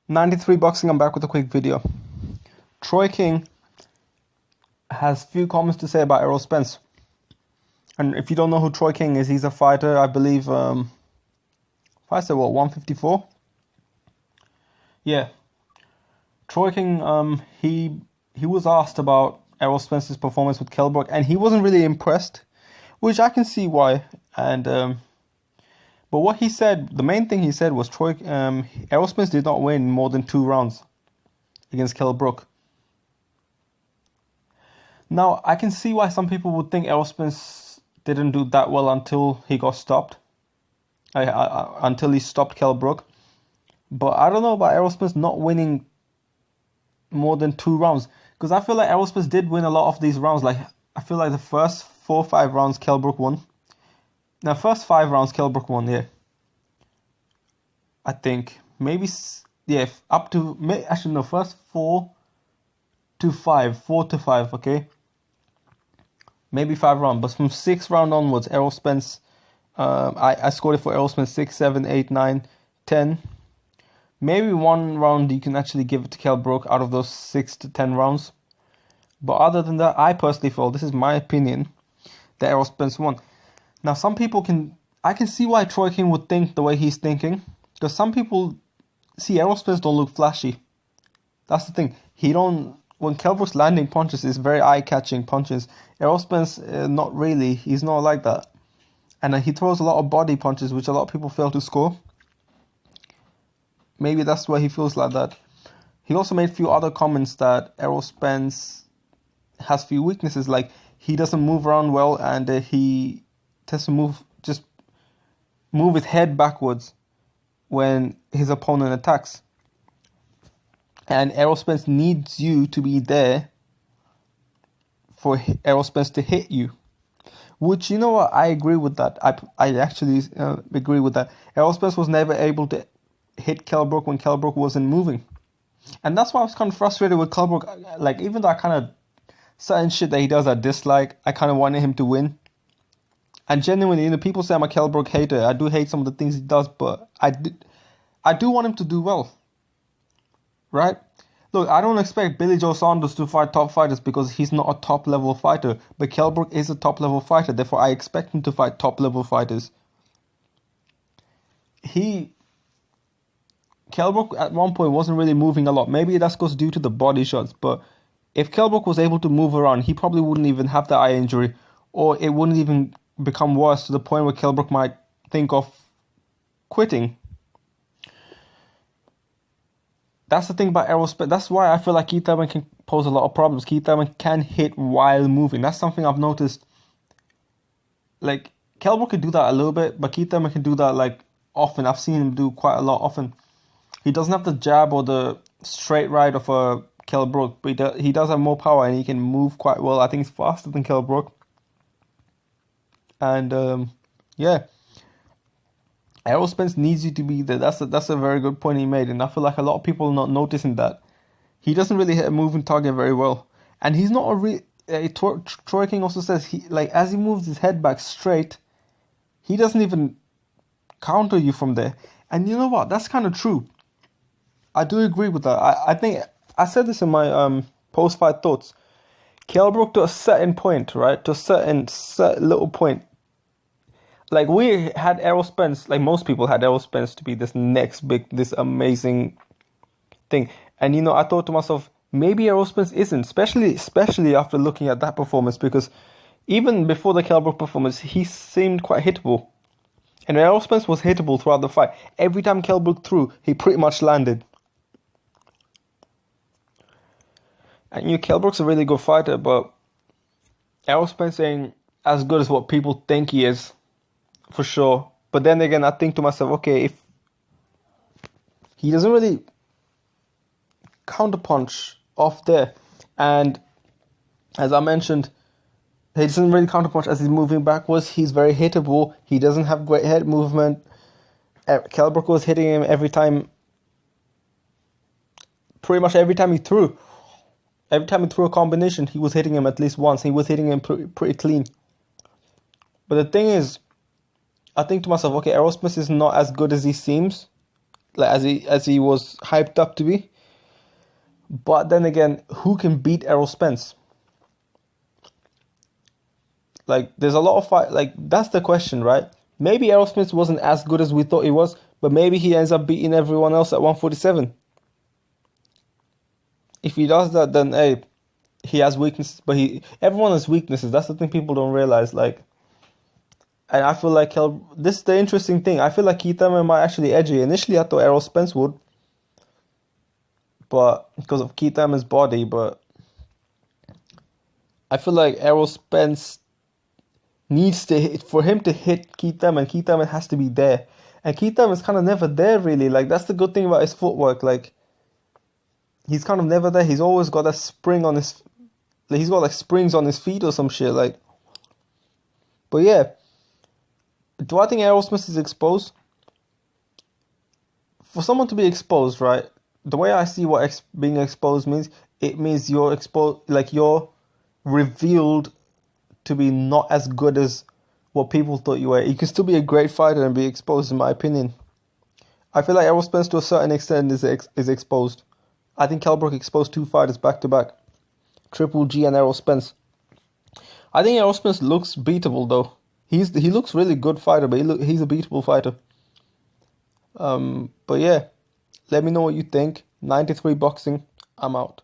93 Boxing, I'm back with a quick video. Troy King has few comments to say about Errol Spence. And if you don't know who Troy King is, he's a fighter, I believe, if I said what, 154? Yeah. Troy King, he was asked about Errol Spence's performance with Kell Brook, and he wasn't really impressed, which I can see why. And but what he said, the main thing he said was Errol Spence did not win more than 2 rounds against Kell Brook. Now, I can see why some people would think Errol Spence didn't do that well until he got stopped. Until he stopped Kell Brook. But I don't know about Errol Spence not winning more than 2 rounds. Because I feel like Errol Spence did win a lot of these rounds. Like, I feel like the first 4 or 5 rounds Kell Brook won. Now, first 5 rounds Kell Brook won, yeah. I think. Maybe, yeah, up to, actually no, first 4 to 5, okay? Maybe 5 rounds. But from 6th round onwards, Errol Spence, I scored it for Errol Spence 6, 7, 8, 9, 10. Maybe 1 round you can actually give it to Kell Brook out of those 6 to 10 rounds. But other than that, I personally feel, this is my opinion, that Errol Spence won. Now, some people I can see why Troy King would think the way he's thinking. Because some people see Errol Spence don't look flashy. That's the thing. When Kell Brook's landing punches, is very eye-catching punches. Errol Spence, not really. He's not like that. And he throws a lot of body punches, which a lot of people fail to score. Maybe that's why he feels like that. He also made a few other comments that Errol Spence has few weaknesses, like he doesn't move around well, and he tends to move his head backwards when his opponent attacks. And Errol Spence needs you to be there for Errol Spence to hit you. Which, you know what, I agree with that. I actually agree with that. Errol Spence was never able to hit Kell Brook when Kell Brook wasn't moving. And that's why I was kind of frustrated with Kell Brook. Like, even though I kind of, certain shit that he does I dislike, I kind of wanted him to win. And genuinely, people say I'm a Kell Brook hater. I do hate some of the things he does, but I do want him to do well. Right? Look, I don't expect Billy Joe Saunders to fight top fighters because he's not a top level fighter. But Kell Brook is a top level fighter. Therefore, I expect him to fight top level fighters. Kell Brook at one point wasn't really moving a lot. Maybe that's because due to the body shots. But if Kell Brook was able to move around, he probably wouldn't even have the eye injury. Or it wouldn't even become worse to the point where Kell Brook might think of quitting. That's the thing about Errol Spence. That's why I feel like Keith Thurman can pose a lot of problems. Keith Thurman can hit while moving. That's something I've noticed. Like, Kell Brook can do that a little bit, but Keith Thurman can do that, like, often. I've seen him do quite a lot often. He doesn't have the jab or the straight right of a Kell Brook, but he does have more power and he can move quite well. I think he's faster than Kell Brook. And, yeah. Errol Spence needs you to be there. That's a very good point he made, and I feel like a lot of people are not noticing that. He doesn't really hit a moving target very well, and he's not Troy King also says as he moves his head back straight, he doesn't even counter you from there. And you know what? That's kind of true. I do agree with that. I think I said this in my post-fight thoughts. Kell Brook to a certain point, right? To a certain little point. Like, we had Errol Spence, like most people had Errol Spence to be this this amazing thing. And, I thought to myself, maybe Errol Spence isn't, especially after looking at that performance, because even before the Kell Brook performance, he seemed quite hittable. And Errol Spence was hittable throughout the fight. Every time Kell Brook threw, he pretty much landed. And, Kell Brook's a really good fighter, but Errol Spence ain't as good as what people think he is. For sure. But then again, I think to myself, okay, if he doesn't really counterpunch off there, and as I mentioned, he doesn't really counterpunch as he's moving backwards. He's very hittable. He doesn't have great head movement. Kell Brook was hitting him every time. Pretty much every time he threw. Every time he threw a combination, he was hitting him at least once. He was hitting him pretty clean. But the thing is, I think to myself, okay, Errol Spence is not as good as he seems. like as he was hyped up to be. But then again, who can beat Errol Spence? Like, there's a lot of fight. Like, that's the question, right? Maybe Errol Spence wasn't as good as we thought he was, but maybe he ends up beating everyone else at 147. If he does that, then hey, he has weaknesses. But everyone has weaknesses. That's the thing people don't realize. Like, and I feel like this is the interesting thing. I feel like Keith Thurman might actually edge it. Initially, I thought Errol Spence would, but because of Keith Thurman's body. But I feel like Errol Spence needs to hit, for him to hit Keith Thurman. Keith Thurman has to be there, and Keith Thurman's kind of never there really. Like, that's the good thing about his footwork. Like, he's kind of never there. He's always got that spring on his. Like, he's got like springs on his feet or some shit. Like, but yeah. Do I think Errol Spence is exposed? For someone to be exposed, right? The way I see what being exposed means, it means you're exposed, like you're revealed to be not as good as what people thought you were. You can still be a great fighter and be exposed, in my opinion. I feel like Errol Spence, to a certain extent, is exposed. I think Kell Brook exposed 2 fighters back to back, Triple G and Errol Spence. I think Errol Spence looks beatable though. He looks really good fighter, but he's a beatable fighter. But yeah, let me know what you think. 93 Boxing. I'm out.